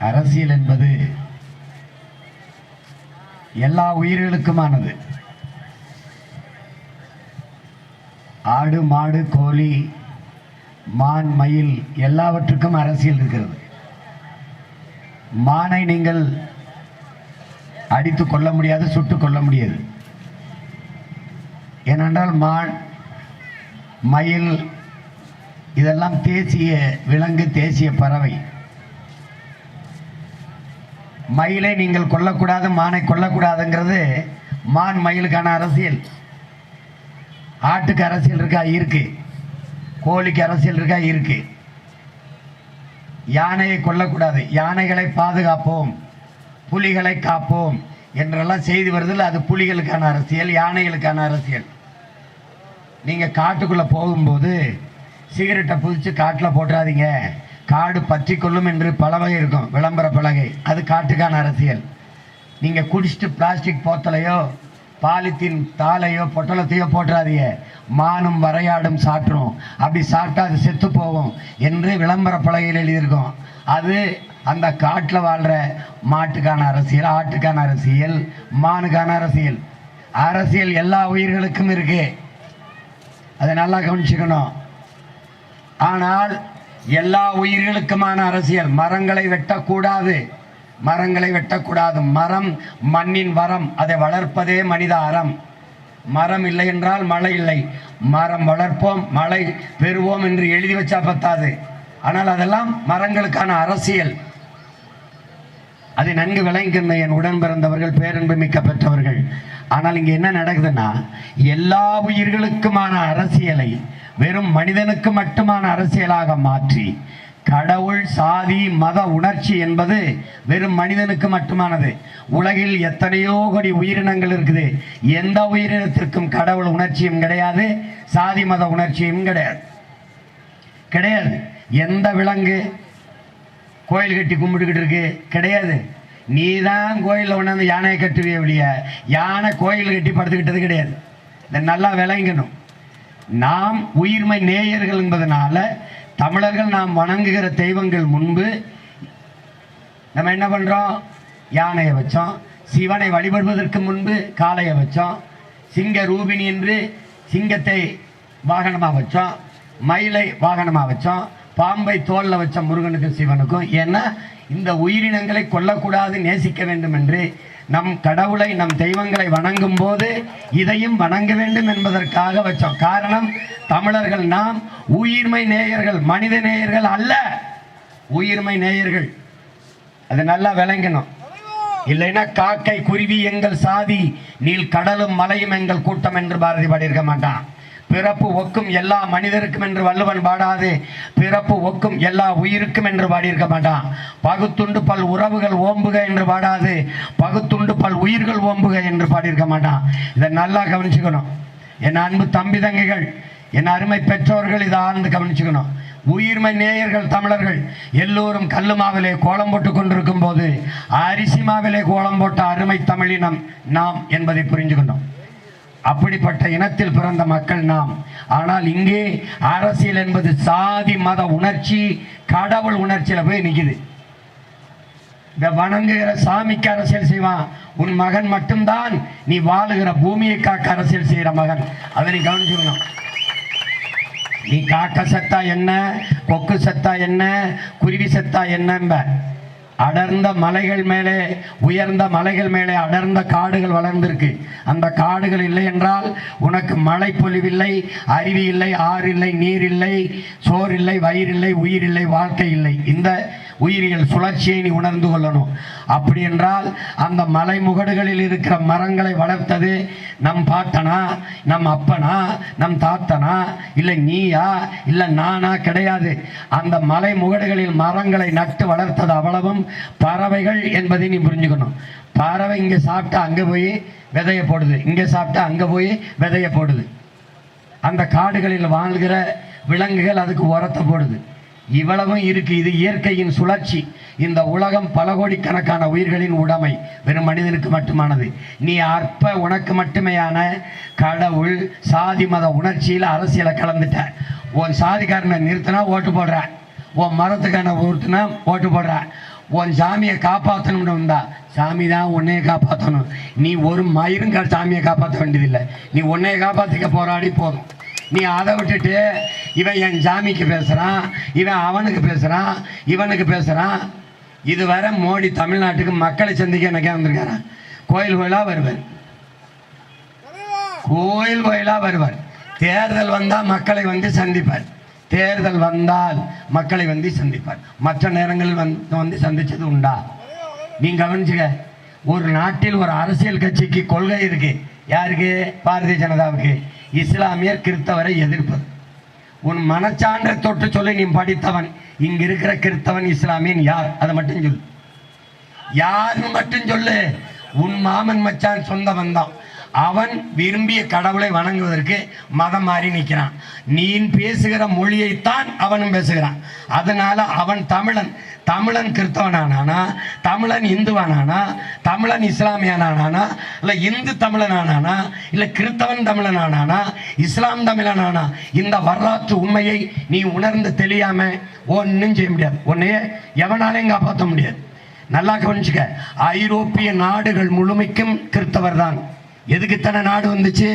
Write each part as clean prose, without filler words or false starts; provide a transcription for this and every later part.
அரசியல் என்பது எல்லா உயிர்களுக்குமானது. ஆடு மாடு கோழி மான் மயில் எல்லாவற்றுக்கும் அரசியல் இருக்கிறது. மானை நீங்கள் அடித்து கொள்ள முடியாது, சுட்டு கொள்ள முடியாது. ஏனென்றால் மான் மயில் இதெல்லாம் தேசிய விலங்கு, தேசிய பறவை. மயிலை நீங்கள் கொல்லக்கூடாது, மானை கொல்லக்கூடாதுங்கிறது மான் மயிலுக்கான அரசியல். ஆட்டுக்கு அரசியல் இருக்கா? இருக்கு. கோழிக்கு அரசியல் இருக்கா? இருக்கு. யானையை கொல்லக்கூடாது, யானைகளை பாதுகாப்போம், புலிகளை காப்போம் என்றெல்லாம் செய்தி வருதில்லை. அது புலிகளுக்கான அரசியல், யானைகளுக்கான அரசியல். நீங்கள் காட்டுக்குள்ளே போகும்போது சிகரெட்டை புதிச்சு காட்டில் போட்டுறாதீங்க, காடு பற்றி கொள்ளும் என்று பலவகை இருக்கும், விளம்பர பலகை. அது காட்டுக்கான அரசியல். நீங்கள் குடிச்சிட்டு பிளாஸ்டிக் போத்தலையோ பாலித்தீன் தாளையோ பொட்டலத்தையோ போட்டுறாதீங்க, மானும் வரையாடும் சாற்றும், அப்படி சாப்பிட்டா அது செத்து போகும் என்று விளம்பர பலகையில் எழுதியிருக்கோம். அது அந்த காட்டில் வாழ்கிற மாட்டுக்கான அரசியல், ஆட்டுக்கான அரசியல், மானுக்கான அரசியல். அரசியல் எல்லா உயிர்களுக்கும் இருக்கு, அதை நல்லா கவனிச்சுக்கணும். ஆனால் எல்லா உயிர்களுக்குமான அரசியல். மரங்களை வெட்டக்கூடாது, மரங்களை வெட்டக்கூடாது. மரம் மண்ணின் வரம், அதை வளர்ப்பதே மனித அறம். மரம் இல்லை என்றால் மழை இல்லை. மரம் வளர்ப்போம், மழை பெறுவோம் என்று எழுதி வச்சா பத்தாது. ஆனால் அதெல்லாம் மரங்களுக்கான அரசியல். அதை நன்கு விளங்குகின்ற என் உடன் பிறந்தவர்கள், பேரன்பு மிக்க பெற்றவர்கள். ஆனால் இங்கே என்ன நடக்குதுன்னா, எல்லா உயிர்களுக்குமான அரசியலை வெறும் மனிதனுக்கு மட்டுமான அரசியலாக மாற்றி, கடவுள் சாதி மத உணர்ச்சி என்பது வெறும் மனிதனுக்கு மட்டுமானது. உலகில் எத்தனையோ கோடி உயிரினங்கள் இருக்குது, எந்த உயிரினத்திற்கும் கடவுள் உணர்ச்சியும் கிடையாது, சாதி மத உணர்ச்சியும் கிடையாது. கிடையாது. எந்த விலங்கு கோயில் கட்டி கும்பிட்டுக்கிட்டு இருக்கு? கிடையாது. நீ தான் கோயிலில் ஒன்று யானையை கட்டுவிய வெளிய, யானை கோயில் கட்டி படுத்துக்கிட்டது கிடையாது. இதை நல்லா விளங்கணும். நாம் உயிர்மை நேயர்கள் என்பதனால தமிழர்கள் நாம் வணங்குகிற தெய்வங்கள் முன்பு நம்ம என்ன பண்ணுறோம்? யானையை வச்சோம். சிவனை வழிபடுவதற்கு முன்பு காளையை வச்சோம். சிங்க ரூபிணி என்று சிங்கத்தை வாகனமாக வச்சோம், மயிலை வாகனமாக வச்சோம், பாம்பை தோளில் வச்ச முருகனுக்கும் சிவனுக்கும். ஏன்னா இந்த உயிரினங்களை கொல்லக்கூடாது, நேசிக்க வேண்டும் என்று நம் கடவுளை, நம் தெய்வங்களை வணங்கும் போது இதையும் வணங்க வேண்டும் என்பதற்காக வச்சோம். காரணம், தமிழர்கள் நாம் உயிர்மை நேயர்கள், மனித நேயர்கள் அல்ல, உயிர்மை நேயர்கள். அது நல்லா விளங்கணும். இல்லைன்னா காக்கை குருவி எங்கள் சாதி, நீல் கடலும் மலையும் எங்கள் கூட்டம் என்று பாரதி பாடியிருக்க மாட்டான். பிறப்பு ஒக்கும் எல்லா மனிதருக்கும் என்று வள்ளுவன் பாடாது, பிறப்பு ஒக்கும் எல்லா உயிருக்கும் என்று பாடியிருக்க மாட்டான். பகுத்துண்டு பல் உறவுகள் ஓம்புக என்று பாடாது, பகுத்துண்டு பல் உயிர்கள் ஓம்புக என்று பாடியிருக்க மாட்டான். இதை நல்லா கவனிச்சுக்கணும். என் அன்பு தம்பி தங்கைகள், என் அருமை பெற்றோர்கள், இதை ஆழ்ந்து கவனிச்சுக்கணும். உயிர்மை நேயர்கள் தமிழர்கள் எல்லோரும் கல்லு மாவிலே கோலம் போட்டு கொண்டிருக்கும் போது அரிசி மாவிலே கோலம் போட்ட அருமை தமிழினம் நாம் என்பதை புரிஞ்சுக்கணும். அப்படிப்பட்ட இனத்தில் பிறந்த மக்கள் நாம். ஆனால் இங்கே அரசியல் என்பது சாதி மத உணர்ச்சி, கடவுள் உணர்ச்சியில போய் நிற்குது. இந்த வணங்குகிற சாமிக்கு அரசியல் செய்வான். உன் மகன் மட்டும்தான் நீ வாழுகிற பூமியை காக்க அரசியல் செய்கிற மகன். அதை நீ கவனிச்சுக்கணும். நீ காக்க செத்தா என்ன, கொக்கு செத்தா என்ன, குருவி செத்தா என்ன? அடர்ந்த மலைகள் மேலே, உயர்ந்த மலைகள் மேலே அடர்ந்த காடுகள் வளர்ந்திருக்கு. அந்த காடுகள் இல்லை என்றால் உனக்கு மழை பொழிவில்லை, அருவி இல்லை, ஆறு இல்லை, நீர் இல்லை, சோறு இல்லை, வயிறு இல்லை, உயிர் இல்லை, வாழ்க்கை இல்லை. இந்த உயிரியல் சுழற்சியை நீ உணர்ந்து கொள்ளணும். அப்படி என்றால் அந்த மலை முகடுகளில் இருக்கிற மரங்களை வளர்த்தது நம் பாட்டனா, நம் அப்பனா, நம் தாத்தனா, இல்லை நீயா, இல்லை நானா? கிடையாது. அந்த மலை முகடுகளில் மரங்களை நட்டு வளர்த்தது அவ்வளவும் பறவைகள் என்பதை நீ புரிஞ்சுக்கணும். பறவை இங்கே சாப்பிட்டா அங்கே போய் விதைய போடுது, இங்கே சாப்பிட்டா அங்கே போய் விதைய போடுது. அந்த காடுகளில் வாழ்கிற விலங்குகள் அதுக்கு உரத்தை போடுது. இவ்வளவும் இருக்கு. இது இயற்கையின் சுழற்சி. இந்த உலகம் பல கோடிக்கணக்கான உயிர்களின் உடைமை, வெறும் மனிதனுக்கு மட்டுமானது. நீ அற்ப உனக்கு மட்டுமேயான கடவுள் சாதி மத உணர்ச்சியில் அரசியலை கலந்துட்ட. உன் சாதிக்காரனை நிறுத்தினா ஓட்டு போடுற, உன் மதத்துக்கான ஊர்த்தினா ஓட்டு போடுற, உன் சாமியை காப்பாற்றணும்னு வந்தா சாமி தான் உன்னைய காப்பாற்றணும். நீ ஒரு மயிரும் சாமியை காப்பாற்ற வேண்டியதில்லை. நீ உன்னைய காப்பாற்றிக்க போராடி போதும். நீ அதை விட்டுட்டு இவன் என் சாமிக்கு பேசுகிறான், இவன் அவனுக்கு பேசுகிறான், இவனுக்கு பேசுகிறான். இதுவரை மோடி தமிழ்நாட்டுக்கு மக்களை சந்திக்க எனக்கே வந்திருக்காரான். கோயில் கோயிலாக வருவார், கோயில் கோயிலாக வருவார். தேர்தல் வந்தால் மக்களை வந்து சந்திப்பார், தேர்தல் வந்தால் மக்களை வந்து சந்திப்பார். மற்ற நேரங்களில் வந்து சந்திச்சது உண்டா? நீ கவனிச்சுக்க. ஒரு நாட்டில் ஒரு அரசியல் கட்சிக்கு கொள்கை இருக்கு. யாருக்கு? பாரதிய ஜனதாவுக்கு. இஸ்லாமியர் கிறிஸ்தவரை எதிர்ப்பது. உன் மனச்சான்றை தொட்டு சொல்லி நீ படித்தவன். இங்க இருக்கிற கிறிஸ்தவன் இஸ்லாமியன் யார்? அதை மட்டும் சொல்லு. யாருன்னு மட்டும் சொல்லு. உன் மாமன் மச்சான் சொந்த வந்தான். அவன் விரும்பிய கடவுளை வணங்குவதற்கு மதம் மாறி நிற்கிறான். நீ பேசுகிற மொழியைத்தான் அவனும் பேசுகிறான். அதனால அவன் தமிழன். தமிழன் கிறிஸ்தவனானா, தமிழன் இந்துவானானா, தமிழன் இஸ்லாமியனானா, இல்லை இந்து தமிழனானா, இல்லை கிறிஸ்தவன் தமிழனானா, இஸ்லாம் தமிழனானா, இந்த வரலாற்று உண்மையை நீ உணர்ந்து தெளியாம ஒன்றும் செய்ய முடியாது. உன்னைய எவனாலையும் காப்பாற்ற முடியாது. நல்லா கவனிச்சுக்க. ஐரோப்பிய நாடுகள் முழுமைக்கும் கிறிஸ்தவர் தான். எதுக்கு இத்தனை நாடு வந்துச்சு?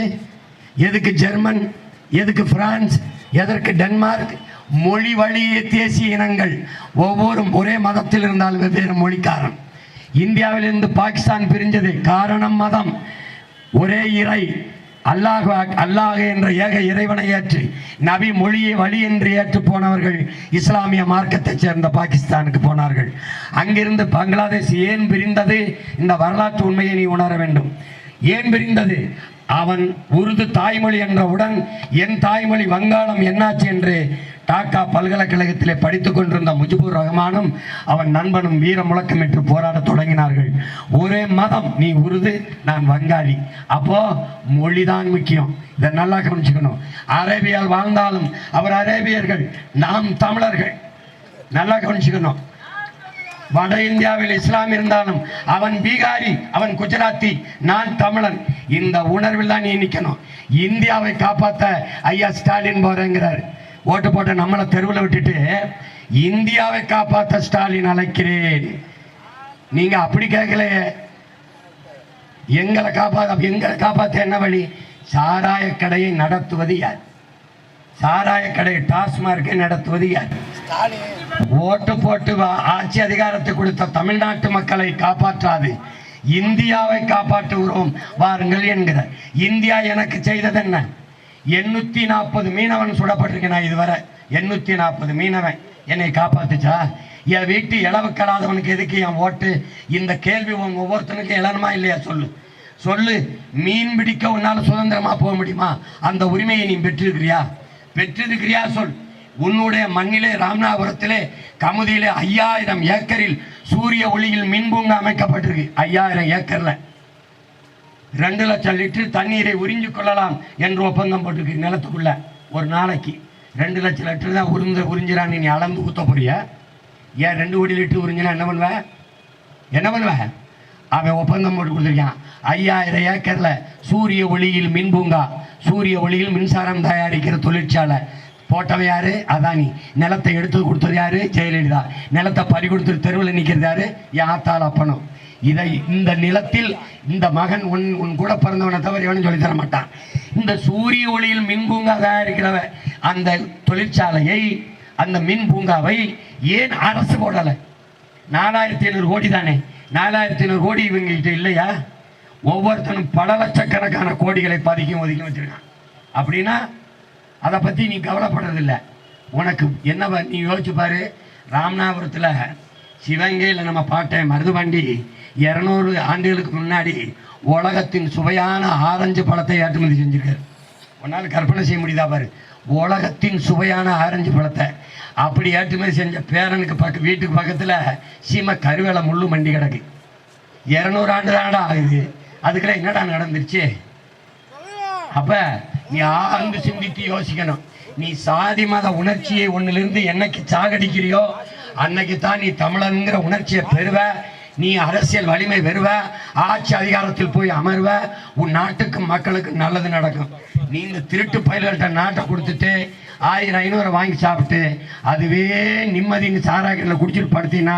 எதுக்கு ஜெர்மன், எதுக்கு பிரான்ஸ், எதற்கு டென்மார்க்? மொழி வழியே தேசிய இனங்கள் ஒவ்வொரு ஒரே மதத்தில் இருந்தாலும் வெவ்வேறு மொழிக்காரன். இந்தியாவிலிருந்து பாகிஸ்தான் பிரிஞ்சது காரணம் மதம். ஒரே இறை அல்லாஹ், அல்லாஹ் என்ற ஏக இறைவனை ஏற்று நபி மொழியை வழி என்று ஏற்று போனவர்கள் இஸ்லாமிய மார்க்கத்தைச் சேர்ந்த பாகிஸ்தானுக்கு போனார்கள். அங்கிருந்து பங்களாதேஷ் ஏன் பிரிந்தது? இந்த வரலாற்று உண்மையை நீ உணர வேண்டும். ஏன் பிரிந்தது? அவன் உருது தாய்மொழி என்றவுடன் என் தாய்மொழி வங்காளம் என்னாச்சு என்று டாக்கா பல்கலைக்கழகத்திலே படித்துக் கொண்டிருந்த முஜிபுர் ரஹ்மானும் அவன் நண்பனும் வீர முழக்கமிட்டு போராட தொடங்கினார்கள். ஒரே மதம், நீ உருது நான் வங்காளி. அப்போ மொழிதான் முக்கியம். இதை நல்லா கவனிச்சுக்கணும். அரேபியால் வாழ்ந்தாலும் அவர் அரேபியர்கள், நாம் தமிழர்கள். நல்லா கவனிச்சுக்கணும். வட இந்தியாவில் இஸ்லாம் இருந்தாலும் அவன் பீகாரி, அவன் குஜராத்தி, நான் தமிழன். இந்த உணர்வில் தான் நீ நிற்கணும். இந்தியாவை காப்பாற்ற ஐயா ஸ்டாலின் போறேங்கிறார். ஓட்டு போட்ட நம்மளை தெருவில் விட்டுட்டு இந்தியாவை காப்பாற்ற ஸ்டாலின் அழைக்கிறேன். நீங்க அப்படி கேட்கலையே. எங்களை காப்பாற்ற என்ன வழி? சாராய கடையை நடத்துவது யார்? சாராய கடை டாஸ்மார்க்கை நடத்துவது யார்? ஓட்டு போட்டு ஆட்சி அதிகாரத்தை கொடுத்த தமிழ்நாட்டு மக்களை காப்பாற்றாது இந்தியாவை காப்பாற்றுகிறோம் வாருங்கள் என்கிறார். இந்தியா எனக்கு செய்தது என்ன? 840 மீனவன் சுடப்பட்டிருக்கேன் இதுவரை. 840 மீனவன் என்னை காப்பாத்துச்சா? என் வீட்டு இளவுக்கடாதவனுக்கு எதுக்கு என் ஓட்டு? இந்த கேள்வி ஒவ்வொருத்தனுக்கும் எழணுமா இல்லையா? சொல்லு சொல்லு. மீன் பிடிக்க உன்னால சுதந்திரமா போக முடியுமா? அந்த உரிமையை நீ பெற்றிருக்கிறியா? சொல். உன்னுடைய மண்ணிலே ராமநாதபுரத்திலே கமுதியிலே 5000 ஏக்கரில் சூரிய ஒளியில் மின்பூங்கா அமைக்கப்பட்டிருக்கு. 5000 ஏக்கர்ல 2 லட்சம் லிட்டர் தண்ணீரை உறிஞ்சு கொள்ளலாம் என்று ஒப்பந்தம் போட்டிருக்கு. நிலத்துக்குள்ள ஒரு நாளைக்கு 2 லட்சம் லிட்டர் தான் உறிஞ்சிறான்னு நீ அளந்து ஊத்த போறியா? ஏன் 2 கோடி லிட்டர் உறிஞ்சினா என்ன பண்ணுவ? அவன் ஒப்பந்தம் போட்டு கொடுத்துருக்கான். 5000 ஏக்கர்ல சூரிய ஒளியில் மின்பூங்கா, சூரிய ஒளியில் மின்சாரம் தயாரிக்கிற தொழிற்சாலை. போட்டவன் யாரு? அதானி. நிலத்தை எடுத்து கொடுத்தது யாரு? ஜெயலலிதா. நிலத்தை பறி கொடுத்து தெருவில் நிற்கிறது யாரு? யாத்தால் அப்பனும். இதை இந்த நிலத்தில் இந்த மகன் உன் கூட பிறந்தவனை தவிர எவனும் சொல்லி தர மாட்டான். இந்த சூரிய ஒளியில் மின் பூங்கா தயாரிக்கிறவ அந்த தொழிற்சாலையை, அந்த மின் பூங்காவை ஏன் அரசு போடலை? 4500 கோடி தானே. 4500 கோடி இவங்ககிட்ட இல்லையா? ஒவ்வொருத்தனும் பல லட்சக்கணக்கான கோடிகளை ஒதுக்கி வச்சிருக்கான். அப்படின்னா அதை பற்றி நீ கவலைப்படுறதில்லை. உனக்கு என்ன நீ யோசிச்சு பாரு. ராமநாதபுரத்தில் சிவகங்கையில் நம்ம பாட்டேன் மருதுபாண்டி 200 ஆண்டுகளுக்கு முன்னாடி உலகத்தின் சுவையான ஆரஞ்சு பழத்தை ஏற்றுமதி செஞ்சிருக்காரு. உன்னால் கற்பனை செய்ய முடியுதா பாரு? உலகத்தின் சுவையான ஆரஞ்சு பழத்தை அப்படி ஏற்றுமதி செஞ்ச பேரனுக்கு வீட்டுக்கு பக்கத்தில் சீமை கருவேலை முள்ளு மண்டி கிடக்கு. 200 ஆண்டு தானடா ஆகுது. அதுக்கெல்லாம் என்னடா நடந்துருச்சு? அப்ப நீ ஆழ்ந்து சிந்தித்து யோசிக்கணும். நீ சாதி மத உணர்ச்சியை ஒன்னிலிருந்து என்னைக்கு சாகடிக்கிறியோ அன்னைக்கு தான் நீ தமிழன்கிற உணர்ச்சியை பெறுவ. நீ அரசியல் வலிமை பெறுவ, ஆட்சி அதிகாரத்தில் போய் அமர்வ, உன் நாட்டுக்கும் மக்களுக்கும் நல்லது நடக்கும். நீ இந்த திருட்டு பயல்கள்கிட்ட நாட்டை கொடுத்துட்டு 1000-500 வாங்கி சாப்பிட்டு அதுவே நிம்மதின்னு சாராக்கில் குடிச்சிட்டு படுத்தினா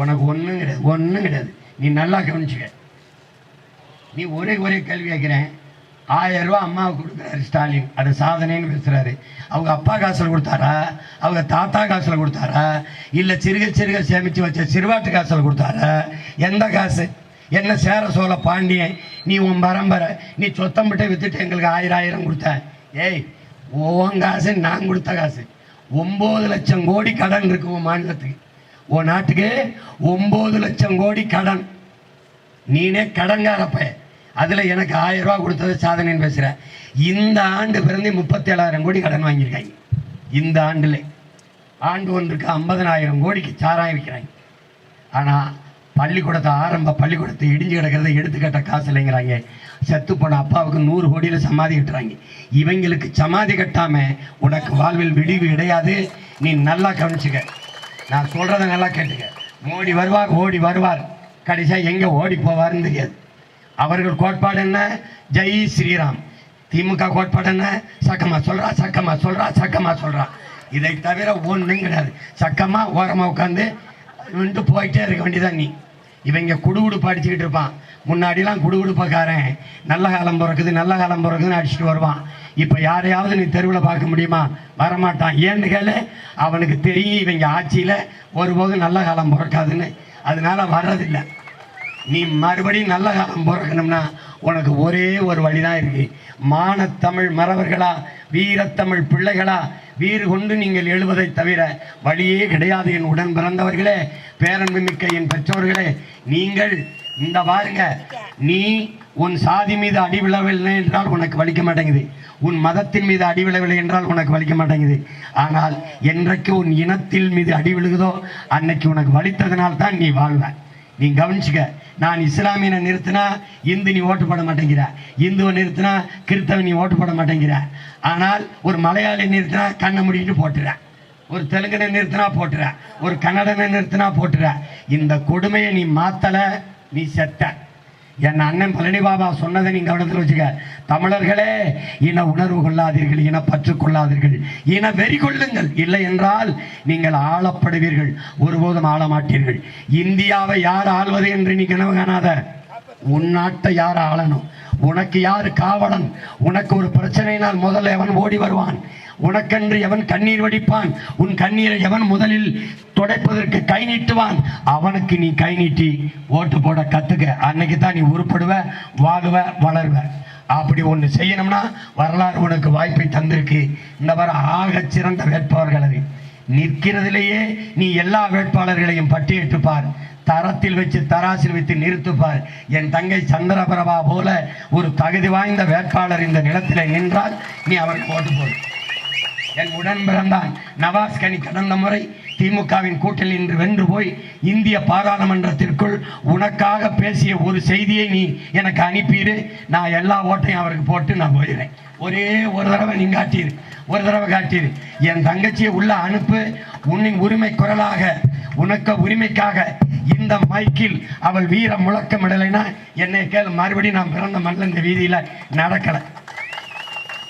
உனக்கு ஒன்றும் கிடையாது, ஒன்றும் கிடையாது. நீ நல்லா கவனிச்சுக்க. நீ ஒரே கேள்வி கேட்குறேன். 1000 ரூபா அம்மாவுக்கு கொடுக்குறாரு ஸ்டாலின், அது சாதனைன்னு பேசுகிறாரு. அவங்க அப்பா காசில் கொடுத்தாரா, அவங்க தாத்தா காசில் கொடுத்தாரா, இல்லை சிறுக சேமித்து வச்ச சிறுவாட்டு காசில் கொடுத்தாரா? எந்த காசு? என்ன சேர சோழ பாண்டியன் நீ உன் பரம்பரை, நீ சொத்தம்பிட்டே வித்துட்டு எங்களுக்கு 1000 கொடுத்த. ஏய், உன் காசு நான் கொடுத்த காசு. 9 லட்சம் கோடி கடன் இருக்கு உன் மாநிலத்துக்கு, உன் நாட்டுக்கு 9 லட்சம் கோடி கடன். நீனே கடன்காரப்ப, அதில் எனக்கு 1000 ரூபா கொடுத்தது சாதனைன்னு பேசுகிற. இந்த ஆண்டு பிறந்து 37,000 கோடி கடன் வாங்கியிருக்காங்க. இந்த ஆண்டில் ஆண்டு ஒன்றுக்கு 50,000 கோடிக்கு சாராயம் விற்கிறாங்க. ஆனால் பள்ளிக்கூடத்தை, ஆரம்ப பள்ளிக்கூடத்தை இடிஞ்சு கிடக்கிறத எடுத்துக்கட்ட காசு இல்லைங்கிறாங்க. செத்து போன அப்பாவுக்கு 100 கோடியில் சமாதி கட்டுறாங்க. இவங்களுக்கு சமாதி கட்டாமல் உனக்கு வாழ்வில் விடிவு கிடையாது. நீ நல்லா கவனிச்சுக்க, நான் சொல்கிறத நல்லா கேட்டுக்க. மோடி வருவார், ஓடி வருவார், கடைசியாக எங்கே ஓடி போவார்னு தெரியாது. அவர்கள் கோட்பாடு என்ன? ஜெய் ஸ்ரீராம். திமுக கோட்பாடு என்ன? சக்கமா சொல்கிறா, சக்கமா சொல்கிறா, சக்கமா சொல்கிறா. இதை தவிர ஒன்றும் கிடையாது. சக்கமா ஓரமாக உட்காந்து வந்துட்டு போயிட்டே இருக்க வேண்டியதான். நீ இவங்க குடுகுடுப்பு அடிச்சுக்கிட்டு இருப்பான். முன்னாடிலாம் குடுகுடுப்பக்காரன் நல்ல காலம் பிறக்குதுன்னு அடிச்சுட்டு வருவான். இப்போ யாரையாவது நீ தெருவில் பார்க்க முடியுமா? வரமாட்டான். ஏன்னு கேளு, அவனுக்கு தெரியும் இவங்க ஆட்சியில் ஒருபோதும் நல்ல காலம் பிறக்காதுன்னு. அதனால வர்றதில்லை. நீ மறுபடியும் நல்ல காலம் பிறக்கணும்னா உனக்கு ஒரே ஒரு வழிதான் இருக்கு. மானத்தமிழ் மறவர்களா, வீரத்தமிழ் பிள்ளைகளா, வீறு கொண்டு நீங்கள் எழுவதை தவிர வழியே கிடையாது. என் உடன் பிறந்தவர்களே, பேரன்பு மிக்க என் பெற்றோர்களே, நீங்கள் இந்த பாருங்க, நீ உன் சாதி மீது அடிவிழவில்லை என்றால் உனக்கு வலிக்க மாட்டேங்குது, உன் மதத்தின் மீது அடிவிழவில்லை என்றால் உனக்கு வலிக்க மாட்டேங்குது. ஆனால் என்றைக்கு உன் இனத்தின் மீது அடி விழுகுதோ அன்னைக்கு உனக்கு வலித்ததனால் தான் நீ வாழ்வ. நீ கவனிச்சுக்க. நான் இஸ்லாமியனை நிறுத்தினா இந்து நீ ஓட்டு போட மாட்டேங்கிற, இந்துவை நிறுத்தினா கிறிஸ்தவன் நீ ஓட்டு போட மாட்டேங்கிற. ஆனால் ஒரு மலையாளி நிறுத்தினா கண்ணை முடிக்கிட்டு போட்டுற, ஒரு தெலுங்கனை நிறுத்தினா போட்டுற, ஒரு கன்னடனை நிறுத்தினா போட்டுற. இந்த கொடுமையை நீ மாத்தலை, நீ செத்த. என் அண்ணன் பழனி பாபா சொன்னதை நீ கவனத்தில் வச்சுக்க. தமிழர்களே, இன உணர்வு கொள்ளாதீர்கள், இன பற்று கொள்ளாதீர்கள், இன வெறி கொள்ளுங்கள். இல்லை என்றால் நீங்கள் ஆளப்படுவீர்கள், ஒருபோதும் ஆள மாட்டீர்கள். இந்தியாவை யார் ஆள்வது என்று நீ கனவு காணாத. உன் நாட்டை யார் ஆளணும், உனக்கு யார் காவலன்? உனக்கு ஒரு பிரச்சனையினால் முதல்ல எவன் ஓடி வருவான்? உனக்கென்று எவன் கண்ணீர் வடிப்பான்? உன் கண்ணீரை எவன் முதலில் துடைப்பதற்கு கை நீட்டுவான்? அவனுக்கு நீ கை நீட்டி ஓட்டு போட கத்துக்க. அன்னைக்கு தான் நீ உருப்படுவ, வாழுவ, வளருவ. அப்படி ஒன்று செய்யணும்னா வரலாறு உனக்கு வாய்ப்பை தந்திருக்கு. இந்த வர ஆக சிறந்த வேட்பாளர்கள் நிற்கிறதிலேயே நீ எல்லா வேட்பாளர்களையும் பட்டியலிட்டுப்பார், தரத்தில் வச்சு தராசில் வைத்து நிறுத்துப்பார். என் தங்கை சந்திரபிரபா போல ஒரு தகுதி வாய்ந்த வேட்பாளர் இந்த நிலத்தில் நின்றால் நீ அவருக்கு ஓட்டு போடு. என் உடன் பிறந்தான் நவாஸ் கனி கடந்த முறை திமுகவின் கூட்டில் இன்று வென்று போய் இந்திய பாராளுமன்றத்திற்குள் உனக்காக பேசிய ஒரு செய்தியை நீ எனக்கு அனுப்பிடு. நான் எல்லா ஓட்டையும் அவருக்கு போட்டு நான் போயிடுறேன். ஒரே ஒரு தடவை நீ காட்டிடு, ஒரு தடவை காட்டிடு. என் தங்கச்சியை உள்ள அனுப்பு. உன்னின் உரிமை குரலாக, உனக்கு உரிமைக்காக இந்த மைக்கில் அவள் வீர முழக்கமிடலைன்னா என்னை கேள். மறுபடியும் நான் பிறந்த மண்ணில் இந்த வீதியில் நடக்கலை.